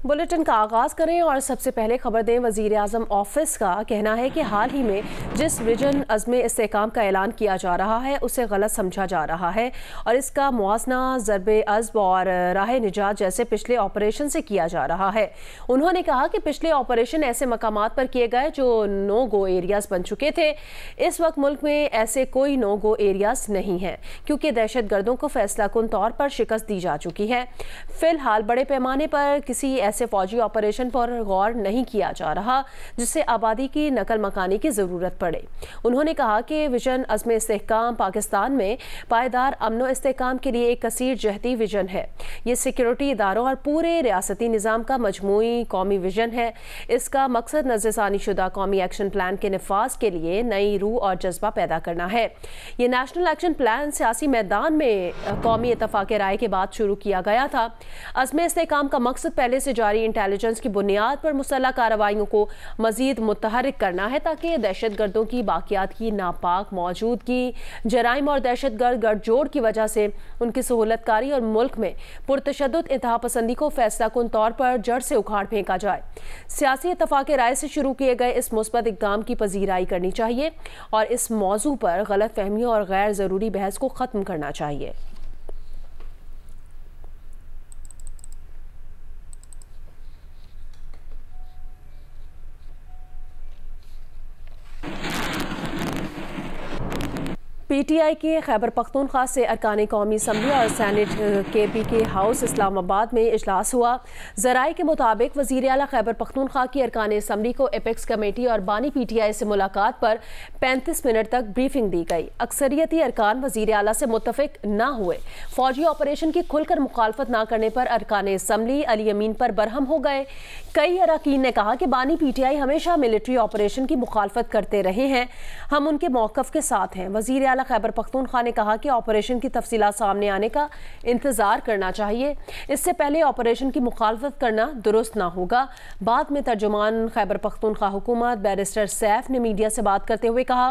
Bulletin का आगाज करें और सबसे पहले खबर दें। वजीर आजम ऑफिस का कहना है कि हाल ही में जिस विजन अज़्म इस्तेहकाम का ऐलान किया जा रहा है उसे गलत समझा जा रहा है और इसका मुआजना ज़रबे अज़्ब और राह निजात जैसे पिछले ऑपरेशन से किया जा रहा है। उन्होंने कहा कि पिछले ऑपरेशन ऐसे मकामात पर किए गए जो नो गो एरियाज बन चुके थे। इस वक्त मुल्क में ऐसे कोई नो गो एरियाज नहीं है क्योंकि दहशत गर्दों को फैसला कुन तौर पर शिकस्त दी जा चुकी है। फिलहाल बड़े पैमाने पर किसी ऐसे फौजी ऑपरेशन पर गौर नहीं किया जा रहा जिससे आबादी की नकल मकानी की ज़रूरत पड़े। उन्होंने कहा कि विजन अज़्म इस्तेहकाम पाकिस्तान में पायदार अमन इस्तेहकाम के लिए एक कसीर जहती विजन है। ये सिक्योरिटी इदारों और पूरे रियासती निज़ाम का मजमूई कौमी विजन है। इसका मकसद नज़रसानी शुदा कौमी एक्शन प्लान के नफाज के लिए नई रूह और जज्बा पैदा करना है। ये नेशनल एक्शन प्लान सियासी मैदान में कौमी इत्तफाक राय के बाद शुरू किया गया था। अज़्म इस्तेहकाम का मकसद पहले से जारी इंटेलिजेंस की बुनियाद पर मुसल्लह कार्रवाइयों को मजीद मुतहरिक करना है ताकि दहशत गर्दों की बाकियात की नापाक मौजूदगी, जराइम और दहशत गर्द गठजोड़ की वजह से उनकी सहूलतकारी और मुल्क में पुरतशद्दुद इंतहा पसंदी को फैसला कुन तौर पर जड़ से उखाड़ फेंका जाए। सियासी इत्तफाक राय से शुरू किए गए इस मुस्बत इक़दाम की पजीराई करनी चाहिए और इस मौजू पर गलत फहमियों और गैर ज़रूरी बहस को ख़त्म करना चाहिए। PTI के खैबर पख्तूनख्वा से अरकान कौमी असम्बली और सैनेट KPK हाउस इस्लामाबाद में इजलास हुआ। ज़राए के मुताबिक वज़ीर आला खैबर पख्तूनख्वा की अरकान असम्बली को एपेक्स कमेटी और बानी PTI से मुलाकात पर 35 मिनट तक ब्रीफिंग दी गई। अक्सरियती अरकान वज़ीर आला से मुत्तफिक न हुए। फौजी ऑपरेशन की खुलकर मुखालफत न करने पर अरकान असम्बली अली अमीन पर बरहम हो गए। कई अरकान ने कहा कि बानी PTI हमेशा मिलिट्री ऑपरेशन की मुखालफत करते रहे हैं, हम उनके मौक़िफ़ के साथ हैं। वज़ीर आला खैबर पख्तूनख्वा ने कहा कि ऑपरेशन की तफसीलात सामने आने का इंतजार करना चाहिए, इससे पहले ऑपरेशन की मुखालफत करना दुरुस्त ना होगा। बाद में तर्जुमान खैबर पख्तूनख्वा हुकूमत बैरिस्टर सैफ ने मीडिया से बात करते हुए कहा,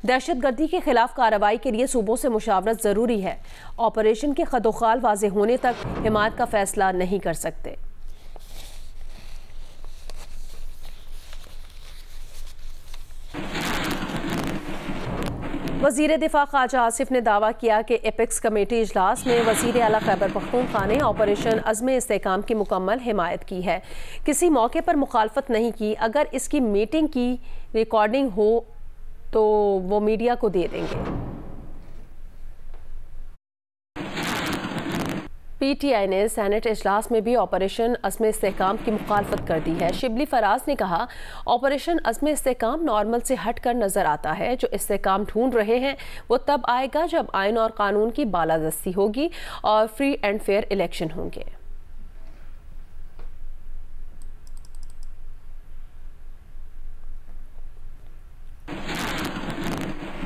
दहशत गर्दी के खिलाफ कार्रवाई के लिए सूबों से मुशावरत ज़रूरी है। ऑपरेशन के खदोखाल वाज़े होने तक हिमायत का फैसला नहीं कर सकते। वज़ीर दिफा ख्वाजा आसिफ ने दावा किया कि एपेक्स कमेटी इजलास में वज़ीर आला खैबर पख्तूनख्वा ने ऑपरेशन अज़्म इस्तेहकाम की मुकम्मल हिमायत की है, किसी मौके पर मुखालफत नहीं की। अगर इसकी मीटिंग की रिकॉर्डिंग हो तो वो मीडिया को दे देंगे। PTI ने सैनेट इजलास में भी ऑपरेशन अज़्म इस्तेहकाम की मुखालफत कर दी है। शिबली फराज ने कहा, ऑपरेशन अज़्म इस्तेहकाम नॉर्मल से हट कर नज़र आता है। जो इस्तेहकाम ढूंढ रहे हैं वो तब आएगा जब आइन और कानून की बालादस्ती होगी और फ्री एंड फेयर इलेक्शन होंगे।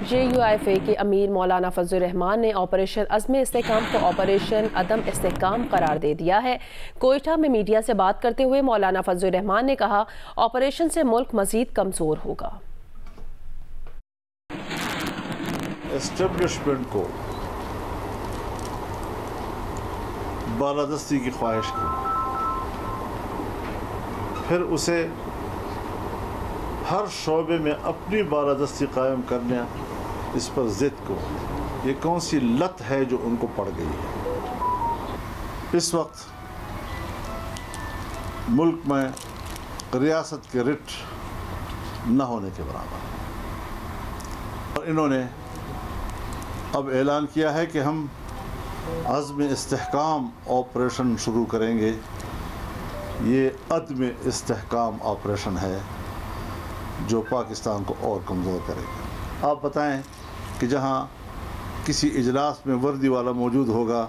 JUIFA के अमीर मौलाना फजलुर रहमान ने ऑपरेशन अज़्म इस्तेहकाम को ऑपरेशन अदम इस्तेहकाम करार दे दिया है। कोयटा में मीडिया से बात करते हुए मौलाना फजलुर रहमान ने कहा, ऑपरेशन से मुल्क मजीद कमज़ोर होगा। एस्टेब्लिशमेंट को बालादस्ती की ख्वाहिश की, फिर उसे हर शोबे में अपनी बालादस्ती कायम करने, इस पर ज़िद को, ये कौन सी लत है जो उनको पड़ गई है। इस वक्त मुल्क में रियासत के रिट न होने के बराबर। और इन्होंने अब ऐलान किया है कि हम अज़्म इस्तेहकाम ऑपरेशन शुरू करेंगे। ये अदम इस्तेहकाम ऑपरेशन है जो पाकिस्तान को और कमज़ोर करेगा। आप बताएं कि जहां किसी इजलास में वर्दी वाला मौजूद होगा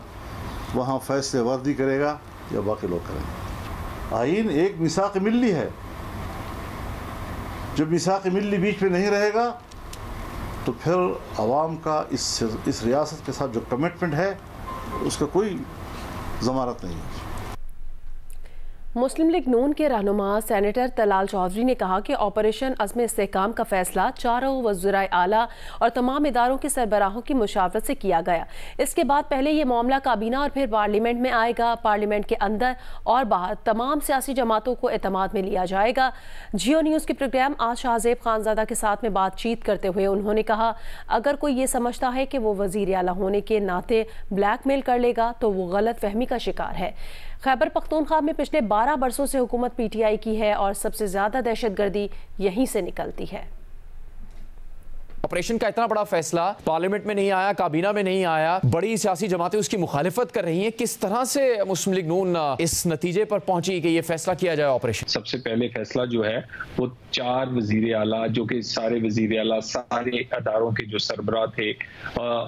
वहां फैसले वर्दी करेगा या बाकी लोग करेंगे। आइन एक मिसाक़ मिल्ली है, जब मिसाक़ मिल्ली बीच में नहीं रहेगा तो फिर आवाम का इस रियासत के साथ जो कमिटमेंट है उसका कोई ज़मानत नहीं है। मुस्लिम लीग नून के रहनुमा सेनेटर तलाल चौधरी ने कहा कि ऑपरेशन अज़्म इस्तेहकाम का फैसला चारों वज़ीराए आला और तमाम इदारों के सरबराहों की मुशावरत से किया गया। इसके बाद पहले ये मामला काबीना और फिर पार्लियामेंट में आएगा। पार्लियामेंट के अंदर और बाहर तमाम सियासी जमातों को एतमाद में लिया जाएगा। जियो न्यूज़ के प्रोग्राम आज शाहजेब खानजादा के साथ में बातचीत करते हुए उन्होंने कहा, अगर कोई ये समझता है कि वो वज़ीर आला होने के नाते ब्लैकमेल कर लेगा तो वो गलत फहमी का शिकार है। खैबर पख्तूनख्वा में पिछले 12 बरसों से हुकूमत पीटीआई की है और सबसे ज्यादा दहशतगर्दी यहीं से निकलती है। ऑपरेशन का इतना बड़ा फैसला पार्लियामेंट में नहीं आया, काबीना में नहीं आया, बड़ी सियासी जमातें उसकी मुखालिफत कर रही हैं। किस तरह से मुस्लिम लीग नून इस नतीजे पर पहुंची कि ये फैसला किया जाए ऑपरेशन? सबसे पहले फैसला जो है वो 4 वजीर आला, जो कि सारे वजीर आला सारे अदारों के जो सरबराह थे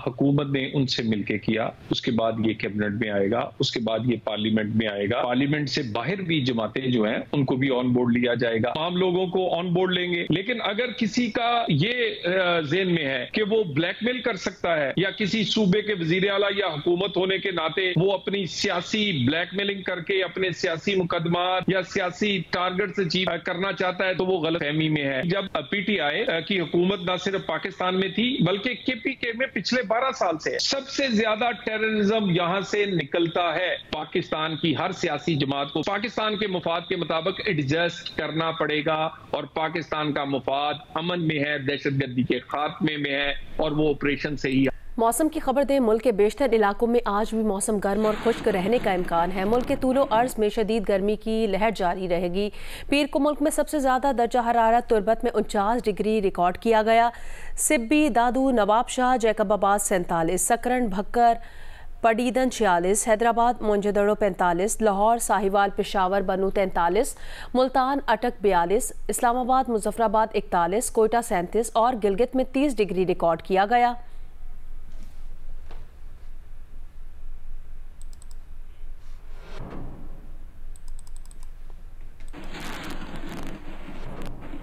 हुकूमत ने उनसे मिलकर किया। उसके बाद ये कैबिनेट में आएगा, उसके बाद ये पार्लियामेंट में आएगा। पार्लियामेंट से बाहर भी जमातें जो हैं उनको भी ऑन बोर्ड लिया जाएगा, आम लोगों को ऑन बोर्ड लेंगे। लेकिन अगर किसी का ये ज़हन में है कि वो ब्लैकमेल कर सकता है या किसी सूबे के वजीर आला या हुकूमत होने के नाते वो अपनी सियासी ब्लैकमेलिंग करके अपने सियासी मुकदमात या सियासी टारगेट अचीव करना चाहता है तो वो गलत फहमी में है। जब पीटीआई की हुकूमत न सिर्फ पाकिस्तान में थी बल्कि केपीके में पिछले 12 साल से सबसे ज्यादा टेररिज्म यहां से निकलता है। पाकिस्तान की हर सियासी जमात को पाकिस्तान के मुफाद के मुताबिक एडजस्ट करना पड़ेगा और पाकिस्तान का मुफाद अमन में है, दहशतगर्दी के खात्मे में है और वो ऑपरेशन से ही। मौसम की खबर दें, मुल्क के बेशतर इलाकों में आज भी मौसम गर्म और खुश्क रहने का इम्कान है। मुल्क के तूलो अर्ज में शदीद गर्मी की लहर जारी रहेगी। पीर को मुल्क में सबसे ज़्यादा दर्जा हरारत तुरबत में 49 डिग्री रिकॉर्ड किया गया। सिब्बी, दादू, नवाबशाह, जैकबाबाद 47, सकरन, भक्कर, पडीदन 46, हैदराबाद, मोइंजोदड़ो 45, लाहौर, साहिवाल, पेशावर, बनू 43, मुल्तान, अटक 42, इस्लामाबाद, मुजफ्फराबाद 41, कोयटा 37 और गिलगित में 30 डिग्री रिकॉर्ड किया गया।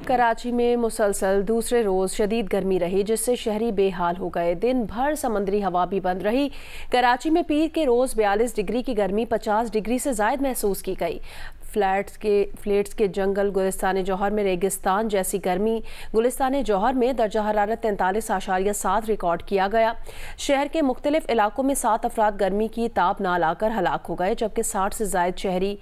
कराची में मुसलसल दूसरे रोज़ शदीद गर्मी रही जिससे शहरी बेहाल हो गए। दिन भर समंदरी हवा भी बंद रही। कराची में पीर के रोज़ 42 डिग्री की गर्मी 50 डिग्री से ज़ायद महसूस की गई। फ्लैट्स के जंगल, गुलिस्तान जौहर में रेगिस्तान जैसी गर्मी। गुलिस्तान जौहर में दर्जा हरारत 43.7 रिकॉर्ड किया गया। शहर के मुख्तलिफ इलाकों में 7 अफराद गर्मी की ताप ना लाकर हलाक हो गए जबकि 60 से ज़ायद शहरी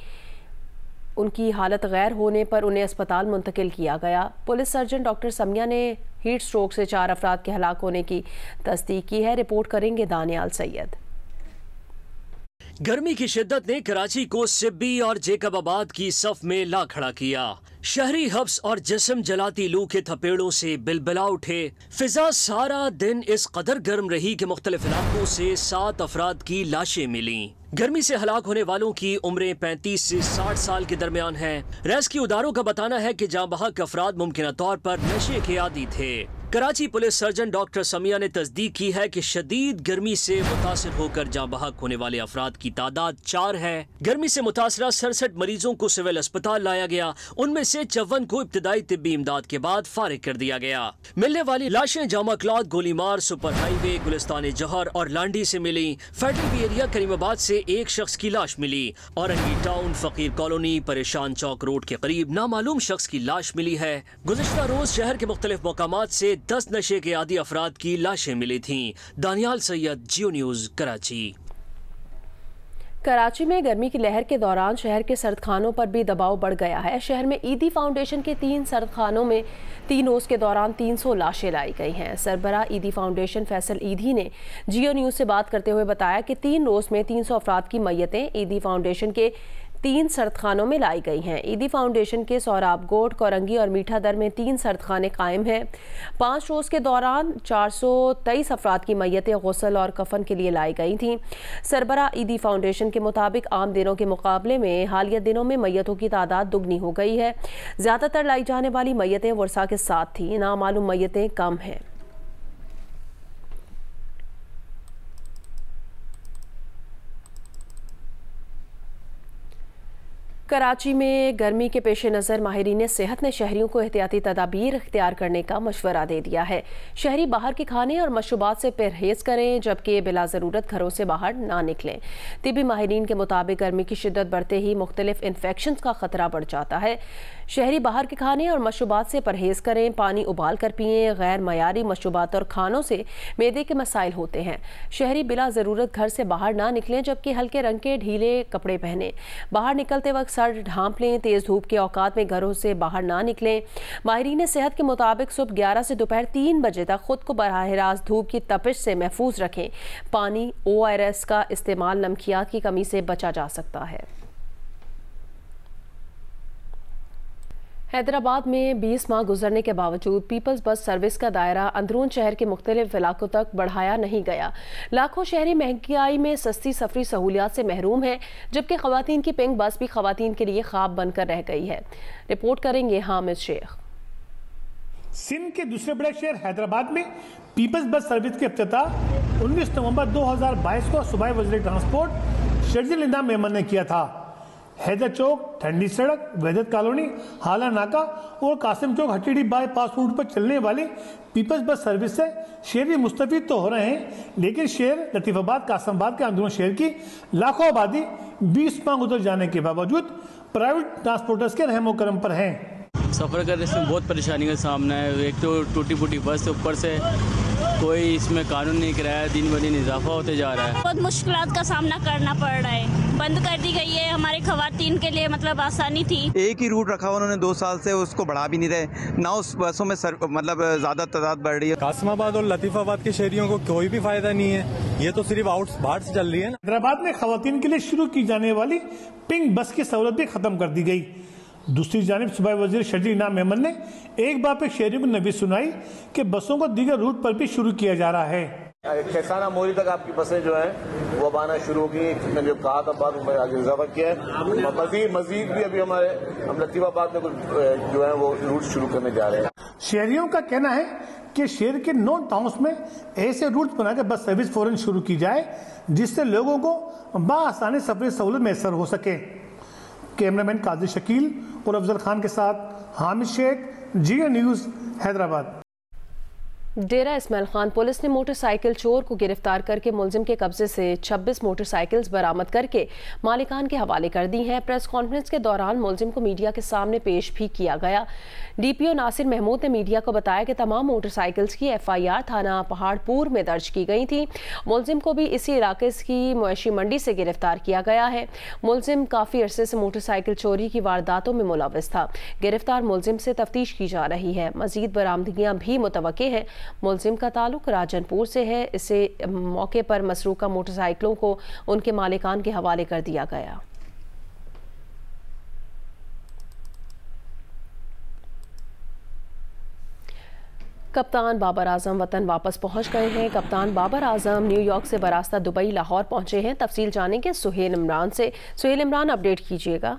उनकी हालत गैर होने पर उन्हें अस्पताल मुंतकिल किया गया। पुलिस सर्जन डॉक्टर समिया ने हीट स्ट्रोक से 4 अफराद के हलाक होने की तस्दीक की है। रिपोर्ट करेंगे दानियाल सैयद। गर्मी की शिद्दत ने कराची को सिब्बी और जैकबाबाद की सफ में ला खड़ा किया। शहरी हब्स और जिस्म जलाती लू के थपेड़ों से बिलबिला उठे। फिजा सारा दिन इस कदर गर्म रही कि मुख्तलिफ इलाकों से 7 अफराद की लाशें मिली। गर्मी से हलाक होने वालों की उम्रें 35 से 60 साल के दरमियान है। रेस्क्यू इदारों का बताना है कि जाँ बहक अफराद मुमकिन तौर पर नशे के आदी थे। Karachi police surgeon doctor Samiya ने तस्दीक की है कि शदीद गर्मी से मुतासिर होकर जाँ बहक होने वाले अफराद की तादाद 4 है। गर्मी से मुतासरा 67 मरीजों को सिविल अस्पताल लाया गया। उनमें से 54 को इब्तदाई तिब्बी इमदाद के बाद फारिग कर दिया गया। मिलने वाली लाशें Jama cloth, गोलीमार, super highway, Gulistan जौहर और लांडी से मिली। फेडरल बी एरिया करीमाबाद से एक शख्स की लाश मिली। औरंगी टाउन, फकीर कॉलोनी, परेशान चौक रोड के करीब नामालूम शख्स की लाश मिली है। गुज़िश्ता रोज शहर के मुख्तलिफ मकामात से 10 नशे के आदी अफराद की लाशें मिली थीं। दानियाल सैयद, जियो न्यूज़, कराची। कराची में गर्मी की लहर के दौरान शहर के सर्द खानों पर भी दबाव बढ़ गया है। शहर में ईदी फाउंडेशन के 3 सर्द खानों में 3 रोज़ के दौरान 300 लाशें लाई गई हैं। सरबराह ईदी फाउंडेशन फैसल ईदी ने जियो न्यूज़ से बात करते हुए बताया कि 3 रोज़ में 300 अफराद की मैयतें ईदी फाउंडेशन के 3 सर्दखानों में लाई गई हैं। ईदी फाउंडेशन के सोहराब गोट, कोरंगी और मीठा दर में 3 सर्दखाने कायम हैं। 5 रोज़ के दौरान 423 अफराद की मैयतें गुस्ल और कफन के लिए लाई गई थीं। सरबराह ईदी फाउंडेशन के मुताबिक आम दिनों के मुकाबले में हालिया दिनों में मैयतों की तादाद दुगनी हो गई है। ज़्यादातर लाई जाने वाली मैयतें वर्षा के साथ थीं, नामालूम मैयतें कम हैं। कराची में गर्मी के पेश नज़र माहिरीन सेहत ने शहरियों को एहतियाती तदाबीर इख्तियार करने का मशवरा दे दिया है। शहरी बाहर के खाने और मशरूबात से परहेज करें, जबकि बिला ज़रूरत घरों से बाहर ना निकलें। तिबी माहिरीन के मुताबिक गर्मी की शिद्दत बढ़ते ही मुख्तलिफ इन्फेक्शन का खतरा बढ़ जाता है। शहरी बाहर के खाने और मशरूबात से परहेज करें, पानी उबाल कर पिएं। गैर मयारी मशरूबात और खानों से मैदे के मसाइल होते हैं। शहरी बिला ज़रूरत घर से बाहर ना निकलें, जबकि हल्के रंग के ढीले कपड़े पहनें। बाहर निकलते वक्त सर ढांप लें। तेज़ धूप के औकात में घरों से बाहर ना निकलें। माहिरीन सेहत के मुताबिक सुबह 11 से दोपहर 3 बजे तक खुद को बराह रास्त धूप की तपिश से महफूज रखें। पानी, ORS का इस्तेमाल नमकियात की कमी से बचा जा सकता है। हैदराबाद में 20 माह गुजरने के बावजूद पीपल्स बस सर्विस का दायरा अंदरून शहर के मुख्तलिफ इलाकों तक बढ़ाया नहीं गया। लाखों शहरी महंगाई में सस्ती सफरी सहूलियात से महरूम हैं, जबकि खवातीन की पिंक बस भी खवातीन के लिए ख्वाब बनकर रह गई है। रिपोर्ट करेंगे हामिद शेख। सिंध के दूसरे बड़े शहर हैदराबाद में पीपल्स बस सर्विस के इफ्तिताह 19 नवंबर 2022 को सूबाई वज़ीर ट्रांसपोर्ट शर्जील इनाम मेमन ने किया था। हैदर चौक, ठंडी सड़क, वहदत कॉलोनी, हाला नाका और कासिम चौक हटीडी बाईपास रूट पर चलने वाली पीपल्स बस सर्विस से शहरी मुस्तफीद तो हो रहे हैं, लेकिन शहर लतीफाबाद, कासमाबाद के अंदरून शहर की लाखों आबादी 20 माह गुजर जाने के बावजूद प्राइवेट ट्रांसपोर्टर्स के रहमो करम पर हैं। सफ़र करने से बहुत परेशानी का सामना है। एक तो टूटी फूटी बस, ऊपर से कोई इसमें कानून नहीं, किराया दिन ब दिन इजाफा होते जा रहा है। बहुत मुश्किलात का सामना करना पड़ रहा है। बंद कर दी गई है, हमारे खवातीन के लिए मतलब आसानी थी। एक ही रूट रखा उन्होंने 2 साल से, उसको बढ़ा भी नहीं रहे ना। उस बसों में मतलब ज्यादा तादाद बढ़ रही है। कासमाबाद और लतीफाबाद के शहरियों को कोई भी फायदा नहीं है, ये तो सिर्फ बाहर से चल रही है। हैदराबाद में खवातीन के लिए शुरू की जाने वाली पिंक बस की सहूलत भी खत्म कर दी गई। दूसरी जानिब सूबाई वज़ीर शर्जील इनाम मेमन ने एक बार फिर शहरियों को नबी सुनाई कि बसों को दीगर रूट पर भी शुरू किया जा रहा है। कैसाना मोरी तक आपकी बसें जो हैं वो अब आना शुरू होगी। मैंने जो कहा था बात में आगे इजाफा किया है। मजीद भी अभी हम लतीफाबाद में कुछ जो है वो रूट शुरू करने जा रहे हैं। शहरियों का कहना है कि शहर के 9 टाउन्स में ऐसे रूट बनाकर बस सर्विस फौरन शुरू की जाए, जिससे लोगों को बाआसानी सफरी सहूलत मैसर हो सके। कैमरामैन कादिर शकील और अफजल खान के साथ हामिद शेख, GN न्यूज़, हैदराबाद। डेरा इस्माइल खान पुलिस ने मोटरसाइकिल चोर को गिरफ्तार करके मुलजिम के कब्जे से 26 मोटरसाइकिल्स बरामद करके मालिकान के हवाले कर दी हैं। प्रेस कॉन्फ्रेंस के दौरान मुलजिम को मीडिया के सामने पेश भी किया गया। DPO नासिर महमूद ने मीडिया को बताया कि तमाम मोटरसाइकिल्स की FIR थाना पहाड़पुर में दर्ज की गई थी। मुलजिम को भी इसी इलाके की मवेशी मंडी से गिरफ्तार किया गया है। मुलजिम काफ़ी अरसे से मोटरसाइकिल चोरी की वारदातों में मुलव्वस था। गिरफ्तार मुलजिम से तफ्तीश की जा रही है। मजीद बरामदगियां भी मुतवक्के हैं। मुलजिम का ताल्लुक राजनपुर से है। इसे मौके पर मसरूका मोटरसाइकिलों को उनके मालिकान के हवाले कर दिया गया। कप्तान बाबर आजम वतन वापस पहुंच गए हैं। कप्तान बाबर आजम न्यूयॉर्क से बरास्ता दुबई, लाहौर पहुंचे हैं। तफसील जानेंगे सुहेल इमरान से। सुहेल इमरान, अपडेट कीजिएगा।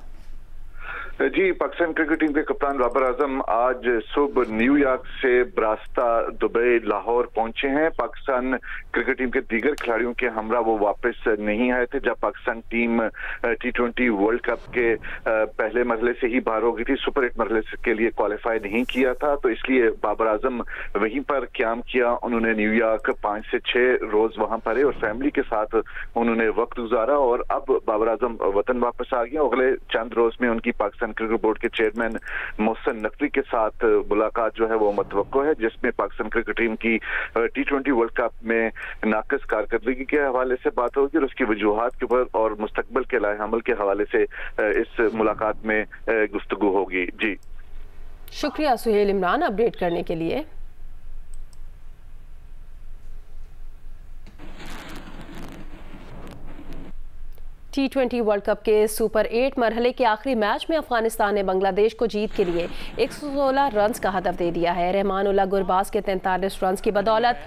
जी, पाकिस्तान क्रिकेट टीम के कप्तान बाबर आजम आज सुबह न्यूयॉर्क से बरास्ता दुबई, लाहौर पहुंचे हैं। पाकिस्तान क्रिकेट टीम के दीगर खिलाड़ियों के हमरा वो वापस नहीं आए थे जब Pakistan team T20 world cup के पहले मरहले से ही बाहर हो गई थी। सुपर 8 मरहले के लिए क्वालिफाई नहीं किया था, तो इसलिए बाबर आजम वहीं पर क्याम किया। उन्होंने न्यूयॉर्क 5 से 6 रोज वहां पर और फैमिली के साथ उन्होंने वक्त गुजारा और अब बाबर आजम वतन वापस आ गए। अगले चंद रोज में उनकी पाकिस्तान क्रिकेट बोर्ड के चेयरमैन मोहसिन नकवी के साथ मुलाकात जो है वो मुतवक्को है, जिसमें पाकिस्तान क्रिकेट टीम की T20 वर्ल्ड कप में नाक़िस कारकर्दगी के हवाले से बात होगी और उसकी वजूहात के ऊपर और मुस्तकबिल के लाए अमल के हवाले से इस मुलाकात में गुफ्तगू होगी। जी, शुक्रिया सुहेल इमरान अपडेट करने के लिए। T20 वर्ल्ड कप के सुपर 8 मरहले के आखिरी मैच में अफगानिस्तान ने बांग्लादेश को जीत के लिए 116 रन्स का हदफ दे दिया है। रहमानुल्लाह गुरबाज के 43 रन्स की बदौलत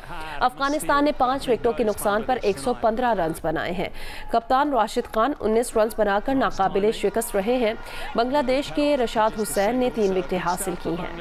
अफगानिस्तान ने 5 विकेटों के नुकसान पर 115 रन्स बनाए हैं। कप्तान राशिद खान 19 रन्स बनाकर नाकाबिले शिकस्त रहे हैं। बांग्लादेश के रशाद हुसैन ने 3 विकेटें हासिल की हैं।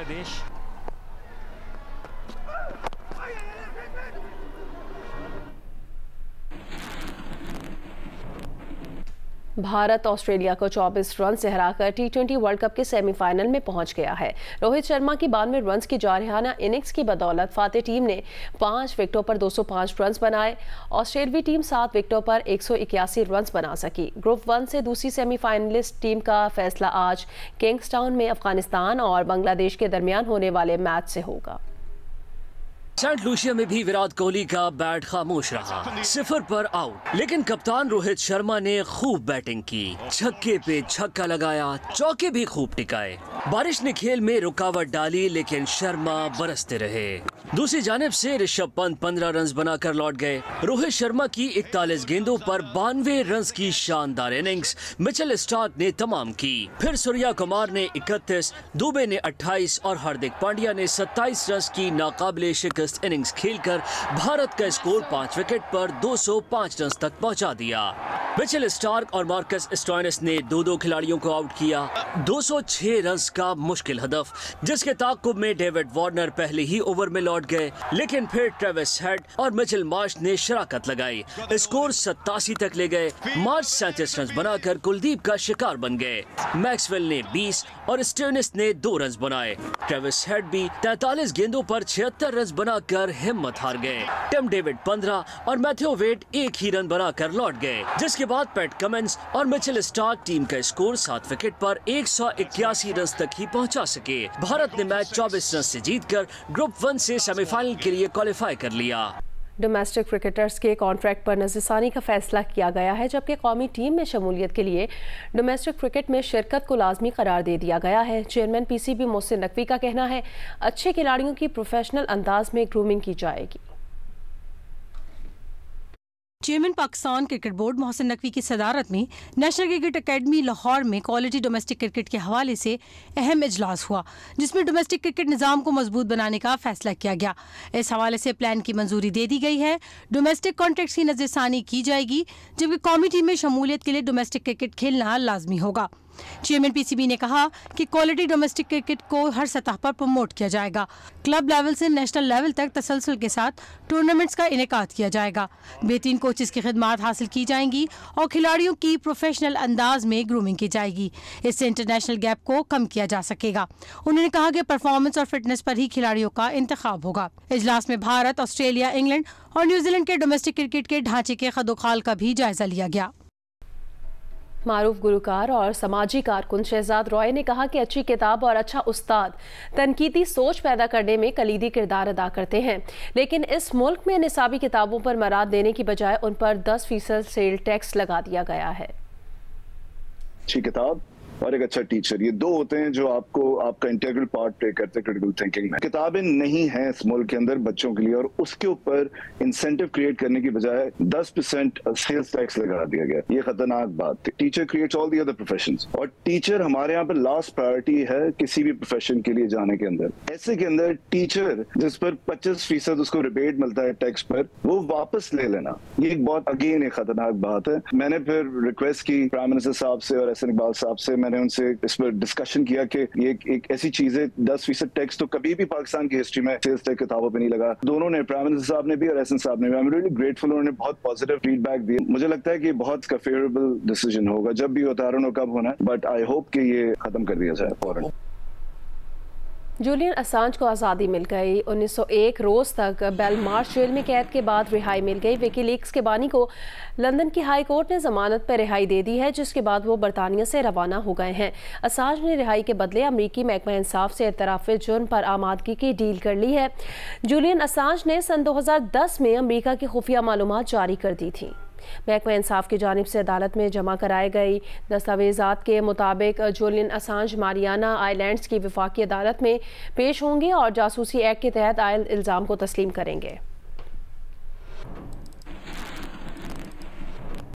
भारत ऑस्ट्रेलिया को 24 रन से हराकर T20 वर्ल्ड कप के सेमीफाइनल में पहुंच गया है। रोहित शर्मा की 92 रन की जारहाना इनिंग्स की बदौलत फातेह टीम ने 5 विकेटों पर 205 रन बनाए। ऑस्ट्रेलियाई टीम 7 विकेटों पर 181 रन बना सकी। ग्रुप 1 से दूसरी सेमीफाइनलिस्ट टीम का फैसला आज किंग्सटाउन में अफगानिस्तान और बांग्लादेश के दरमियान होने वाले मैच से होगा। सेंट लूसिया में भी विराट कोहली का बैट खामोश रहा, 0 पर आउट, लेकिन कप्तान रोहित शर्मा ने खूब बैटिंग की, छक्के पे छक्का लगाया, चौके भी खूब टिकाए। बारिश ने खेल में रुकावट डाली, लेकिन शर्मा बरसते रहे। दूसरी जानिब से ऋषभ पंत 15 रन बनाकर लौट गए। रोहित शर्मा की 41 गेंदों पर 92 रन की शानदार इनिंग्स मिचेल स्टार्क ने तमाम की। फिर सूर्या कुमार ने 31, दुबे ने 28 और हार्दिक पांड्या ने 27 रन की नाकाबिले शिकस्त इनिंग्स खेलकर भारत का स्कोर 5 विकेट पर 205 रन तक पहुंचा दिया। मिचेल स्टार्क और मार्कस स्टोइनिस ने 2-2 खिलाड़ियों को आउट किया। 206 रन का मुश्किल हदफ, जिसके ताक़ुब में डेविड वार्नर पहले ही ओवर में लौट गए, लेकिन फिर ट्रेविस हेड और मिचेल मार्श ने शराकत लगाई। स्कोर 87 तक ले गए। मार्श 37 रन बनाकर कुलदीप का शिकार बन गए। मैक्सवेल ने 20 और स्टोइनिस ने 2 रन बनाए। ट्रेविस हेड भी 43 गेंदों पर 76 रन बनाकर हिम्मत हार गए। टिम डेविड 15 और मैथ्यू वेड 1 ही रन बनाकर लौट गए, जिसके बाद पैट कमिंस और मिचेल स्टार्क टीम का स्कोर 7 विकेट पर 181 रन तक ही पहुंचा सके। भारत ने मैच 24 रन से जीतकर ग्रुप 1 से सेमीफाइनल के लिए क्वालिफाई कर लिया। डोमेस्टिक क्रिकेटर्स के कॉन्ट्रैक्ट पर नज़रसानी का फैसला किया गया है, जबकि कौमी टीम में शमूलियत के लिए डोमेस्टिक क्रिकेट में शिरकत को लाजमी करार दे दिया गया है। चेयरमैन PCB मोहसिन नकवी का कहना है, अच्छे खिलाड़ियों की प्रोफेशनल अंदाज में ग्रूमिंग की जाएगी। Chairman Pakistan cricket board Mohsin Naqvi की सदारत में नेशनल क्रिकेट एकेडमी लाहौर में क्वालिटी डोमेस्टिक क्रिकेट के हवाले से अहम इजलास हुआ, जिसमें डोमेस्टिक क्रिकेट निज़ाम को मजबूत बनाने का फैसला किया गया। इस हवाले से प्लान की मंजूरी दे दी गई है। डोमेस्टिक कॉन्ट्रैक्ट्स की नज़रसानी की जाएगी, जबकि कौमी टीम में शमूलियत के लिए डोमेस्टिक क्रिकेट खेलना लाजमी होगा। चेयरमैन PCB ने कहा कि क्वालिटी डोमेस्टिक क्रिकेट को हर सतह पर प्रमोट किया जाएगा। क्लब लेवल से नेशनल लेवल तक तसलसल के साथ टूर्नामेंट्स का इनेकाद किया जाएगा। बेहतरीन कोचेस की खिदमात हासिल की जाएंगी और खिलाड़ियों की प्रोफेशनल अंदाज में ग्रूमिंग की जाएगी। इससे इंटरनेशनल गैप को कम किया जा सकेगा। उन्होंने कहा कि परफॉर्मेंस और फिटनेस पर ही खिलाड़ियों का इंतखाब होगा। इजलास में भारत, ऑस्ट्रेलिया, इंग्लैंड और न्यूजीलैंड के डोमेस्टिक क्रिकेट के ढांचे के खदोखाल का भी जायजा लिया गया। मारूफ गुलकार और समाजी कारकुन शहजाद रॉय ने कहा कि अच्छी किताब और अच्छा उस्ताद तनकीदी सोच पैदा करने में कलीदी किरदार अदा करते हैं, लेकिन इस मुल्क में निसाबी किताबों पर मराद देने की बजाय उन पर 10% सेल टैक्स लगा दिया गया है। अच्छी किताब और एक अच्छा टीचर, ये दो होते हैं जो आपको आपका इंटीग्रल पार्ट प्ले करते हैं क्रिटिकल थिंकिंग में। किताबें नहीं हैं इस मुल्क के अंदर बच्चों के लिए, और उसके ऊपर इंसेंटिव क्रिएट करने की बजाय 10% सेल्स टैक्स लगा दिया गया। ये खतरनाक बात थी। Teacher creates all the other professions, और टीचर हमारे यहाँ पर लास्ट प्रायोरिटी है किसी भी प्रोफेशन के लिए जाने के अंदर। ऐसे के अंदर टीचर जिस पर 25% उसको रिबेट मिलता है टैक्स पर, वो वापस ले लेना, ये एक बहुत अगेन एक खतरनाक बात है। मैंने फिर रिक्वेस्ट की प्राइम मिनिस्टर साहब से और एहसन इकबाल साहब से, मैंने उनसे इस पर डिस्कशन किया कि ये एक ऐसी चीज है, 10% टैक्स तो कभी भी पाकिस्तान की हिस्ट्री में सेल्स टैक्स किताबों पे नहीं लगा। दोनों ने, प्राइम मिनिस्टर साहब ने भी और एहसन साहब ने भी, आई एम रियली ग्रेटफुल, उन्होंने बहुत पॉजिटिव फीडबैक दिया। मुझे लगता है कि बहुत का फेवरेबल डिसीजन होगा, जब भी होता है, कब होना है, बट आई होप कि ये खत्म कर दिया जाए फौरन। जूलियन असांज को आज़ादी मिल गई। 1901 रोज़ तक बेलमार्श जेल में कैद के बाद रिहाई मिल गई। विकीलीक्स के बानी को लंदन की हाई कोर्ट ने जमानत पर रिहाई दे दी है, जिसके बाद वो बरतानिया से रवाना हो गए हैं। असांज ने रिहाई के बदले अमरीकी महकमा इंसाफ से इतराफ़ जुर्म पर आमादगी की डील कर ली है। जूलियन असांज ने सन 2010 में अमरीका की खुफिया मालूमात जारी कर दी थी। महकमा इंसाफ की जानिब से अदालत में जमा कराए गई दस्तावेजात के मुताबिक जूलियन असांज मारियाना आइलैंड्स की वफाकी अदालत में पेश होंगे और जासूसी एक्ट के तहत आयल इल्ज़ाम को तस्लीम करेंगे।